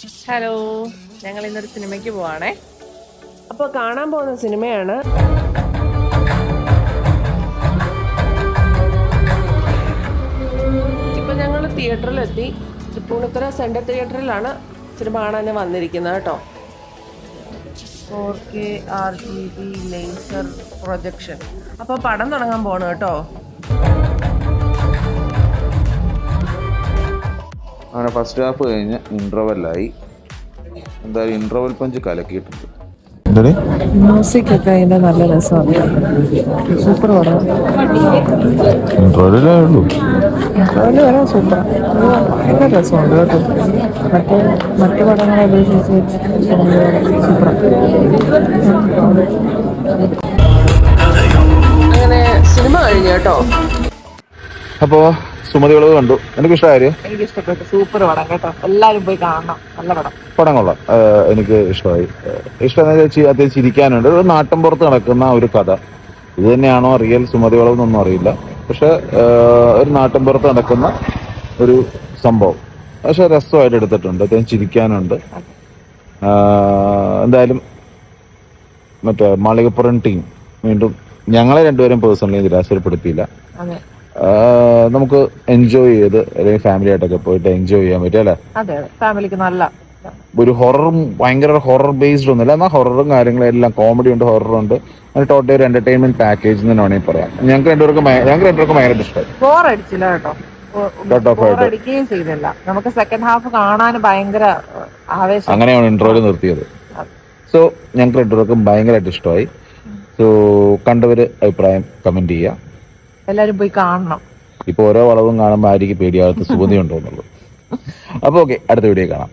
Hello, ഞങ്ങൾ ഇന്നൊരു സിനിമയ്ക്ക് പോവാണേ. അപ്പോൾ കാണാൻ പോകുന്ന സിനിമയാണ് ഇപ്പൊ ഞങ്ങൾ തിയേറ്ററിലെത്തി. തൃപ്പൂണിത്തുറ സെൻട്രൽ തിയേറ്ററിലാണ് സിനിമ കാണാൻ വന്നിരിക്കുന്നത് കേട്ടോ. 4K RGB laser projection. അപ്പോൾ പടം തുടങ്ങാൻ പോണു കേട്ടോ. അങ്ങനെ ഫസ്റ്റ് ഹാഫ് കഴിഞ്ഞ് ഇൻട്രവെല്ലായി. എന്തായാലും ഇൻട്രവൽ പഞ്ച് കലക്കിയിട്ടുണ്ട്. മ്യൂസിക് ഒക്കെ അതിന്റെ നല്ല രസമാണ്. സൂപ്പർ പടം. ഇൻട്രവലേ ഉള്ളൂ, ഇൻട്രവല് വരാൻ സൂപ്പർ, ഭയങ്കര രസമുണ്ട് കേട്ടോ. മറ്റു പടങ്ങളെ അപേക്ഷിച്ച് സൂപ്പർ. അങ്ങനെ സിനിമ കഴിഞ്ഞു കേട്ടോ. അപ്പോൾ സുമതി വിളവ് കണ്ടു. എനിക്ക് ഇഷ്ടമായി. എനിക്ക് ഇഷ്ടപ്പെട്ടു. സൂപ്പർ പടം കേട്ടോ. എല്ലാരും പോയി കാണണം. നല്ല പടം. പടം കൊള്ളാം. എനിക്ക് ഇഷ്ടമായി. അത്യാവശ്യം ചിരിക്കാനുണ്ട്. ഒരു നാട്ടിൻപുറത്ത് നടക്കുന്ന ഒരു കഥ. ഇത് തന്നെയാണോ റിയൽ സുമതി വിളവ് എന്നൊന്നും അറിയില്ല. പക്ഷെ ഒരു നാട്ടിൻപുറത്ത് നടക്കുന്ന ഒരു സംഭവം. പക്ഷെ രസമായിട്ട് എടുത്തിട്ടുണ്ട്. അത്യാവശ്യം ചിരിക്കാനുണ്ട്. എന്തായാലും മറ്റേ മാളികപ്പുറം ടീം വീണ്ടും ഞങ്ങളെ രണ്ടുപേരും പേഴ്സണലി നിരാശപ്പെടുത്തിയില്ല. നമുക്ക് എൻജോയ് ചെയ്ത് അല്ലെങ്കിൽ ഫാമിലി ആയിട്ടൊക്കെ പോയിട്ട് എൻജോയ് ചെയ്യാൻ പറ്റും അല്ലെ. അതെ, ഫാമിലിക്ക് നല്ല ഒരു ഹൊററും ഭയങ്കര ഹൊറർ ബേസ്ഡ് ഒന്നുമില്ല. എന്നാൽ ഹൊററും കാര്യങ്ങളും എല്ലാം കോമഡി ഉണ്ട്, ഹൊററുണ്ട്. അങ്ങനെ ടോട്ടൽ ഒരു എന്റർടൈൻമെന്റ് പാക്കേജ് എന്ന് തന്നെ വേണമെങ്കിൽ പറയാം. ഞങ്ങൾക്ക് രണ്ടുപേർക്കും ഭയങ്കര ഇഷ്ടമായി. ബോറടിച്ചില്ല കേട്ടോ. ബോറടിക്കുകയും ചെയ്തില്ല. നമുക്ക് സെക്കൻഡ് ഹാഫ് കാണാൻ ഭയങ്കര ആവേശം. അങ്ങനെയാണ് ഇന്റർവ്യൂ നിർത്തിയത്. സോ ഞങ്ങൾക്ക് രണ്ടുപേർക്കും ഭയങ്കരമായിട്ട് ഇഷ്ടമായി. സോ കണ്ടവര് അഭിപ്രായം കമന്റ് ചെയ്യുക. എല്ലാരും പോയി കാണണം. ഇപ്പൊ ഓരോ വളവും കാണുമ്പോൾ ആയിരിക്കും പേടിയാകത്ത് സുഗതി ഉണ്ടോ എന്നുള്ളത്. അപ്പൊ ഓക്കെ, അടുത്ത വീഡിയോ കാണാം.